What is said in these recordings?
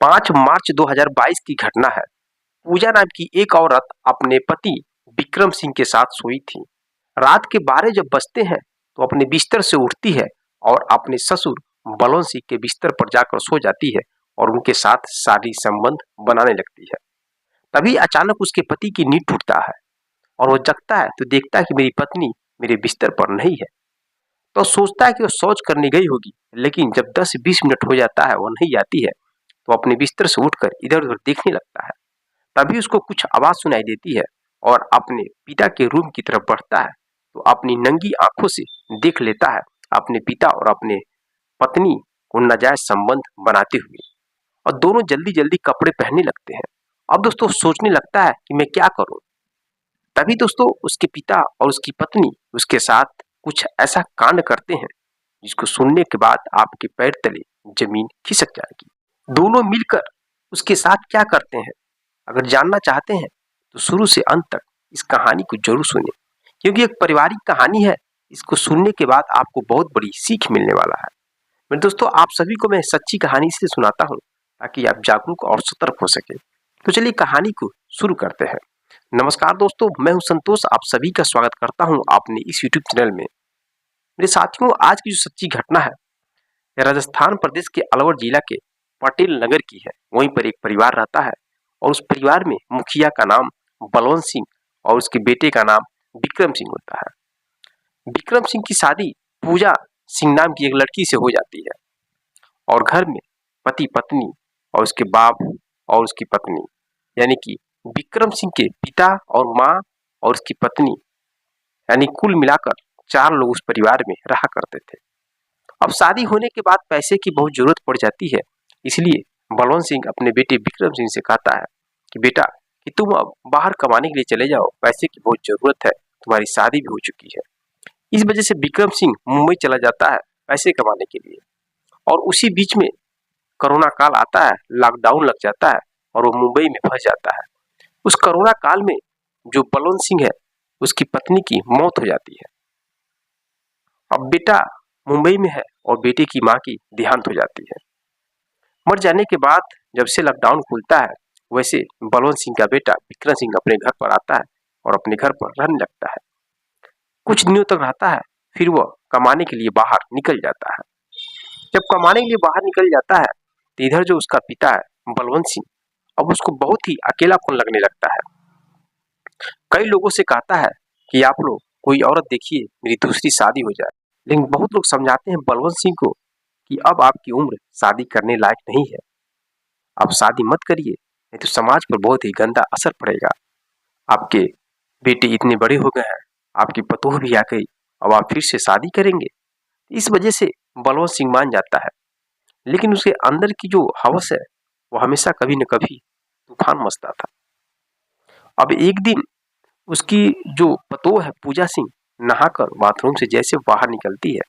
5 मार्च 2022 की घटना है। पूजा नाम की एक औरत अपने पति विक्रम सिंह के साथ सोई थी। रात के 12 जब बजते हैं तो अपने बिस्तर से उठती है और अपने ससुर बलवंत सिंह के बिस्तर पर जाकर सो जाती है और उनके साथ शारीरिक संबंध बनाने लगती है। तभी अचानक उसके पति की नींद टूटता है और वो जगता है तो देखता है कि मेरी पत्नी मेरे बिस्तर पर नहीं है। तो सोचता है कि वो शौच करने गई होगी, लेकिन जब 10-20 मिनट हो जाता है वो नहीं आती है तो अपने बिस्तर से उठकर इधर-उधर देखने लगता है। तभी उसको कुछ आवाज सुनाई देती है और अपने पिता के रूम की तरफ बढ़ता है तो अपनी नंगी आंखों से देख लेता है अपने पिता और अपने पत्नी को नाजायज संबंध बनाते हुए, और दोनों जल्दी-जल्दी कपड़े पहनने लगते हैं। अब दोस्तों सोचने लगता है कि मैं क्या करूं। तभी दोस्तों उसके पिता और उसकी पत्नी उसके साथ कुछ ऐसा कांड करते हैं जिसको सुनने के बाद आपके पैर तले जमीन खिसक जाएगी। दोनों मिलकर उसके साथ क्या करते हैं, अगर जानना चाहते हैं तो शुरू से अंत तक इस कहानी को जरूर सुनें, क्योंकि एक पारिवारिक कहानी है। इसको सुनने के बाद आपको बहुत बड़ी सीख मिलने वाला है। मेरे दोस्तों, आप सभी को मैं सच्ची कहानी से सुनाता हूँ ताकि आप जागरूक और सतर्क हो सके। तो चलिए कहानी को शुरू करते हैं। नमस्कार दोस्तों, मैं हूं संतोष, आप सभी का स्वागत करता हूं अपने इस यूट्यूब चैनल में। मेरे साथियों, आज की जो सच्ची घटना है राजस्थान प्रदेश के अलवर जिला के पटेल नगर की है। वहीं पर एक परिवार रहता है और उस परिवार में मुखिया का नाम बलवंत सिंह और उसके बेटे का नाम विक्रम सिंह होता है। विक्रम सिंह की शादी पूजा सिंह नाम की एक लड़की से हो जाती है और घर में पति पत्नी और उसके बाप और उसकी पत्नी, यानी कि विक्रम सिंह के पिता और माँ और उसकी पत्नी, यानी कुल मिलाकर 4 लोग उस परिवार में रहा करते थे। अब शादी होने के बाद पैसे की बहुत जरूरत पड़ जाती है, इसलिए बलवंत सिंह अपने बेटे विक्रम सिंह से कहता है कि बेटा, कि तुम अब बाहर कमाने के लिए चले जाओ, पैसे की बहुत जरूरत है, तुम्हारी शादी भी हो चुकी है। इस वजह से विक्रम सिंह मुंबई चला जाता है पैसे कमाने के लिए, और उसी बीच में कोरोना काल आता है, लॉकडाउन लग जाता है और वो मुंबई में फंस जाता है। उस कोरोना काल में जो बलवंत सिंह है उसकी पत्नी की मौत हो जाती है। अब बेटा मुंबई में है और बेटे की माँ की देहांत हो जाती है। मर जाने के बाद जब से लॉकडाउन खुलता है, वैसे बलवंत सिंह का बेटा विक्रम सिंह अपने घर पर आता है और अपने घर पर रहने लगता है। कुछ दिनों तक रहता है, फिर वह कमाने के लिए बाहर निकल जाता है। जब कमाने के लिए बाहर निकल जाता है तो इधर जो उसका पिता है बलवंत सिंह, अब उसको बहुत ही अकेलापन लगने लगता है। कई लोगों से कहता है कि आप लोग कोई औरत देखिए, मेरी दूसरी शादी हो जाए, लेकिन बहुत लोग समझाते हैं बलवंत सिंह को कि अब आपकी उम्र शादी करने लायक नहीं है, आप शादी मत करिए, नहीं तो समाज पर बहुत ही गंदा असर पड़ेगा। आपके बेटे इतने बड़े हो गए हैं, आपकी पतोह भी आ गई, अब आप फिर से शादी करेंगे। इस वजह से बलवंत सिंह मान जाता है, लेकिन उसके अंदर की जो हवस है वो हमेशा कभी न कभी तूफान मचता था। अब एक दिन उसकी जो पतोह है पूजा सिंह नहाकर बाथरूम से जैसे बाहर निकलती है,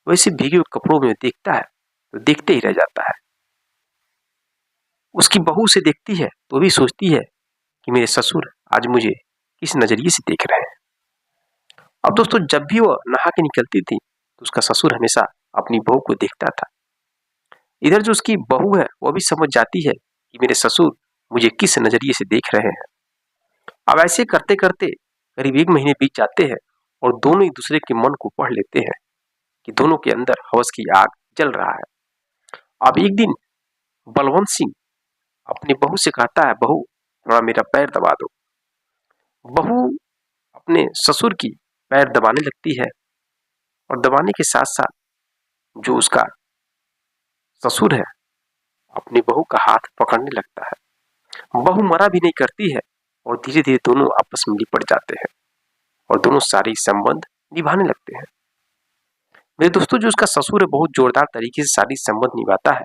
वैसे भीगे हुए कपड़ों में देखता है तो देखते ही रह जाता है। उसकी बहू से देखती है तो भी सोचती है कि मेरे ससुर आज मुझे किस नजरिए से देख रहे हैं। अब दोस्तों, जब भी वह नहा के निकलती थी तो उसका ससुर हमेशा अपनी बहू को देखता था। इधर जो उसकी बहू है वो भी समझ जाती है कि मेरे ससुर मुझे किस नजरिए से देख रहे हैं। अब ऐसे करते करते करीब 1 महीने बीत जाते हैं और दोनों एक दूसरे के मन को पढ़ लेते हैं कि दोनों के अंदर हवस की आग जल रहा है। अब एक दिन बलवंत सिंह अपनी बहू से कहता है, बहू थोड़ा मेरा पैर दबा दो। बहू अपने ससुर की पैर दबाने लगती है और दबाने के साथ साथ जो उसका ससुर है अपनी बहू का हाथ पकड़ने लगता है। बहू मना भी नहीं करती है और धीरे धीरे दोनों आपस में लिपट जाते हैं और दोनों शारीरिक संबंध निभाने लगते हैं। मेरे दोस्तों, जो उसका ससुर है बहुत जोरदार तरीके से शारीरिक संबंध निभाता है।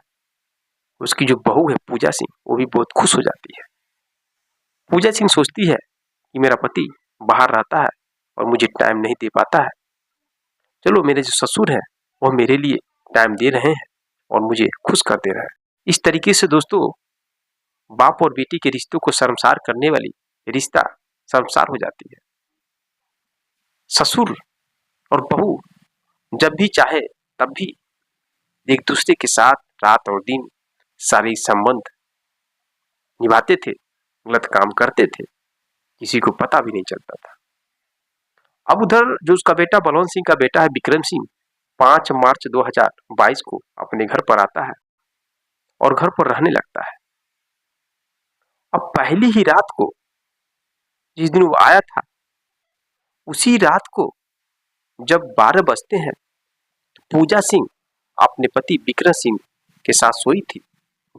उसकी जो बहू है पूजा सिंह वो भी बहुत खुश हो जाती है। पूजा सिंह सोचती है कि मेरा पति बाहर रहता है और मुझे टाइम नहीं दे पाता है, चलो मेरे जो ससुर हैं वो मेरे लिए टाइम दे रहे हैं और मुझे खुश कर दे रहे हैं। इस तरीके से दोस्तों बाप और बेटी के रिश्तों को शर्मसार करने वाली रिश्ता शर्मसार हो जाती है। ससुर और बहू जब भी चाहे तब भी एक दूसरे के साथ रात और दिन शारीरिक संबंध निभाते थे, गलत काम करते थे, किसी को पता भी नहीं चलता था। अब उधर जो उसका बेटा बलवंत सिंह का बेटा है विक्रम सिंह 5 मार्च 2022 को अपने घर पर आता है और घर पर रहने लगता है। अब पहली ही रात को जिस दिन वो आया था, उसी रात को जब 12 बजते हैं तो पूजा सिंह अपने पति विक्रम सिंह के साथ सोई थी।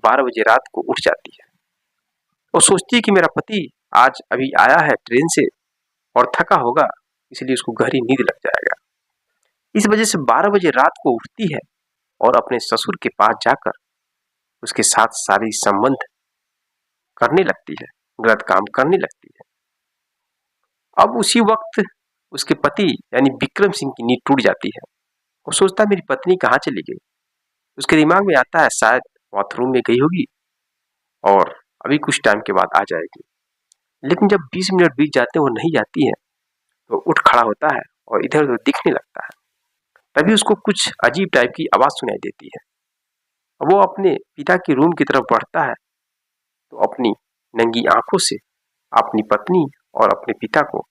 12 बजे रात को उठ जाती है और सोचती है कि मेरा पति आज अभी आया है ट्रेन से और थका होगा, इसलिए उसको गहरी नींद लग जाएगा। इस वजह से 12 बजे रात को उठती है और अपने ससुर के पास जाकर उसके साथ शारीरिक संबंध करने लगती है, गलत काम करने लगती है। अब उसी वक्त उसके पति यानी विक्रम सिंह की नींद टूट जाती है। वो सोचता है मेरी पत्नी कहाँ चली गई। उसके दिमाग में आता है शायद बाथरूम में गई होगी और अभी कुछ टाइम के बाद आ जाएगी। लेकिन जब 20 मिनट बीत जाते हैं वो नहीं जाती है तो उठ खड़ा होता है और इधर उधर दिखने लगता है। तभी उसको कुछ अजीब टाइप की आवाज सुनाई देती है। वो अपने पिता के रूम की तरफ बढ़ता है तो अपनी नंगी आंखों से अपनी पत्नी और अपने पिता को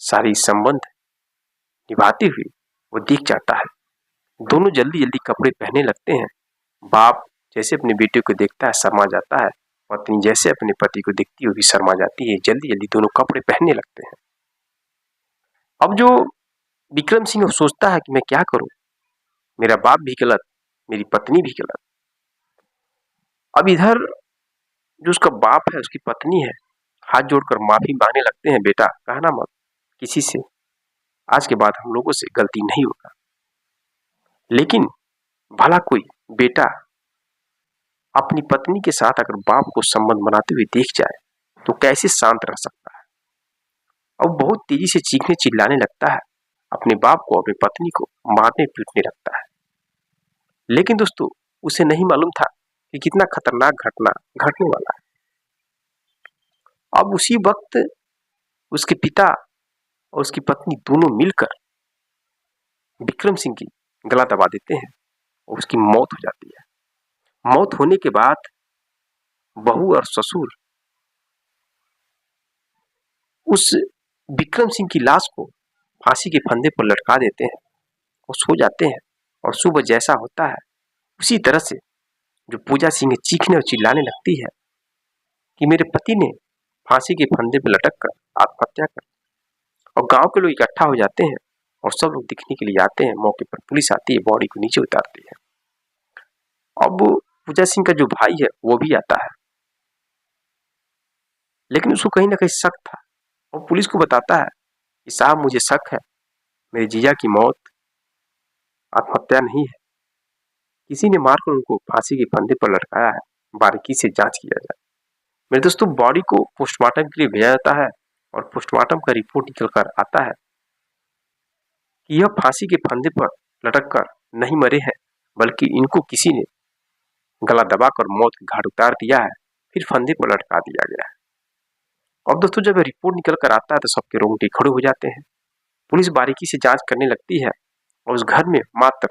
शारीरिक संबंध निभाते हुए वो दिख जाता है। दोनों जल्दी जल्दी कपड़े पहनने लगते हैं। बाप जैसे अपने बेटे को देखता है शर्मा जाता है, पत्नी जैसे अपने पति को देखती हुई शर्मा जाती है। जल्दी जल्दी दोनों कपड़े पहनने लगते हैं। अब जो विक्रम सिंह सोचता है कि मैं क्या करूं, मेरा बाप भी गलत, मेरी पत्नी भी गलत। अब इधर जो उसका बाप है, उसकी पत्नी है, हाथ जोड़कर माफी मांगने लगते हैं, बेटा कहना मत किसी से, आज के बाद हम लोगों से गलती नहीं होगा। लेकिन भला कोई बेटा अपनी पत्नी के साथ अगर बाप को संबंध बनाते हुए देख जाए तो कैसे शांत रह सकता है। और बहुत तेजी से चीखने चिल्लाने लगता है, अपने बाप को अपनी पत्नी को मारने पीटने लगता है। लेकिन दोस्तों उसे नहीं मालूम था कि कितना खतरनाक घटना घटने वाला है। अब उसी वक्त उसके पिता और उसकी पत्नी दोनों मिलकर विक्रम सिंह की गला दबा देते हैं और उसकी मौत हो जाती है। मौत होने के बाद बहू और ससुर उस विक्रम सिंह की लाश को फांसी के फंदे पर लटका देते हैं और सो जाते हैं। और सुबह जैसा होता है उसी तरह से जो पूजा सिंह चीखने और चिल्लाने लगती है कि मेरे पति ने फांसी के फंदे पर लटक कर आत्महत्या कर। और गांव के लोग इकट्ठा हो जाते हैं और सब लोग दिखने के लिए आते हैं। मौके पर पुलिस आती है, बॉडी को नीचे उतारती है। अब पूजा सिंह का जो भाई है वो भी आता है, लेकिन उसको कहीं ना कहीं शक था। और पुलिस को बताता है कि साहब मुझे शक है, मेरे जीजा की मौत आत्महत्या नहीं है, किसी ने मारकर उनको फांसी के फंदे पर लटकाया है, बारीकी से जांच किया जाए। मेरे दोस्तों बॉडी को पोस्टमार्टम के लिए भेजा जाता है और पोस्टमार्टम का रिपोर्ट निकल कर आता है कि यह फांसी के फंदे पर लटक कर नहीं मरे हैं, बल्कि इनको किसी ने गला दबाकर मौत के घाट उतार दिया है, फिर फंदे पर लटका दिया गया है। अब दोस्तों जब रिपोर्ट निकल कर आता है तो सबके रोंगटे खड़े हो जाते हैं। पुलिस बारीकी से जांच करने लगती है और उस घर में मात्र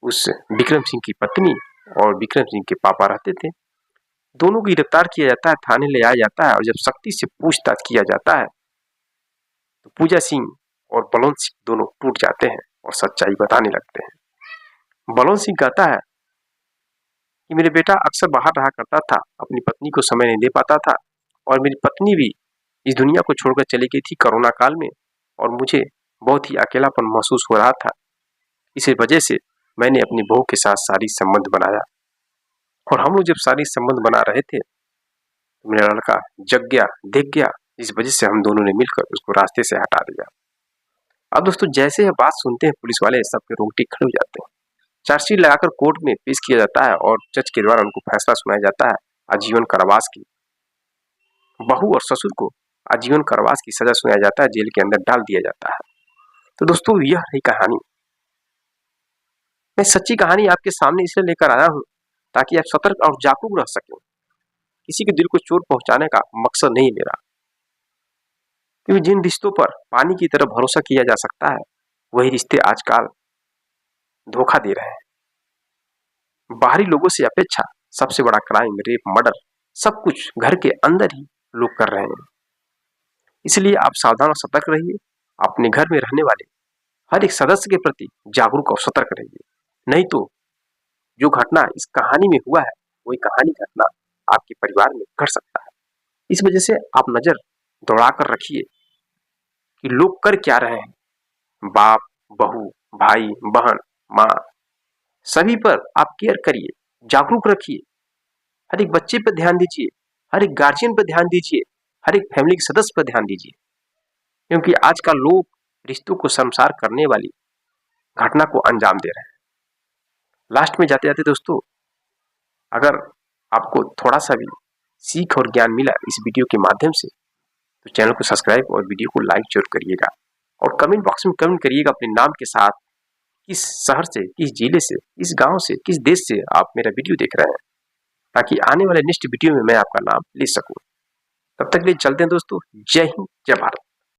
उस विक्रम सिंह की पत्नी और विक्रम सिंह के पापा रहते थे। दोनों को गिरफ्तार किया जाता है, थाने ले आया जाता है और जब सख्ती से पूछताछ किया जाता है तो पूजा सिंह और बलवंत सिंह दोनों टूट जाते हैं और सच्चाई बताने लगते हैं। बलवंत सिंह कहता है कि मेरे बेटा अक्सर बाहर रहा करता था, अपनी पत्नी को समय नहीं दे पाता था और मेरी पत्नी भी इस दुनिया को छोड़कर चली गई थी कोरोना काल में और मुझे बहुत ही अकेलापन महसूस हो रहा था। इसी वजह से मैंने अपनी बहू के साथ शारीरिक संबंध बनाया और हम लोग जब शारीरिक संबंध बना रहे थे तो मेरा लड़का जग गया, देख गया, इस वजह से हम दोनों ने मिलकर उसको रास्ते से हटा दिया। अब दोस्तों जैसे यह बात सुनते हैं पुलिस वाले सबके रोंगटे खड़े हो जाते हैं। चार्जशीट लगाकर कोर्ट में पेश किया जाता है और जज के द्वारा उनको फैसला सुनाया जाता है आजीवन कारावास की। बहू और ससुर को आजीवन कारावास की सजा सुनाया जाता है, जेल के अंदर डाल दिया जाता है। तो दोस्तों यह रही कहानी। मैं सच्ची कहानी आपके सामने इसलिए लेकर आया हूँ ताकि आप सतर्क और जागरूक रह सकें। किसी के दिल को चोट पहुंचाने का मकसद नहीं मेरा, क्योंकि जिन रिश्तों पर पानी की तरह भरोसा किया जा सकता है वही रिश्ते आजकल धोखा दे रहे हैं। बाहरी लोगों से अपेक्षा सबसे बड़ा क्राइम रेप, मर्डर सब कुछ घर के अंदर ही लोग कर रहे हैं। इसलिए आप सावधान और सतर्क रहिए। अपने घर में रहने वाले हर एक सदस्य के प्रति जागरूक और सतर्क रहिए। नहीं तो जो घटना इस कहानी में हुआ है वही कहानी घटना आपके परिवार में घट सकता है। इस वजह से आप नजर दौड़ा कर रखिए कि लोग कर क्या रहे हैं। बाप, बहू, भाई, बहन, माँ, सभी पर आप केयर करिए, जागरूक रखिए। हर एक बच्चे पर ध्यान दीजिए, हर एक गार्जियन पर ध्यान दीजिए, हर एक फैमिली के सदस्य पर ध्यान दीजिए, क्योंकि आजकल लोग रिश्तों को शर्मसार करने वाली घटना को अंजाम दे रहे हैं। लास्ट में जाते जाते दोस्तों, अगर आपको थोड़ा सा भी सीख और ज्ञान मिला इस वीडियो के माध्यम से, तो चैनल को सब्सक्राइब और वीडियो को लाइक जरूर करिएगा और कमेंट बॉक्स में कमेंट करिएगा अपने नाम के साथ, किस शहर से, किस जिले से, किस गांव से, किस देश से आप मेरा वीडियो देख रहे हैं, ताकि आने वाले नेक्स्ट वीडियो में मैं आपका नाम ले सकूं। तब तक के लिए चलते हैं दोस्तों। जय हिंद, जय भारत।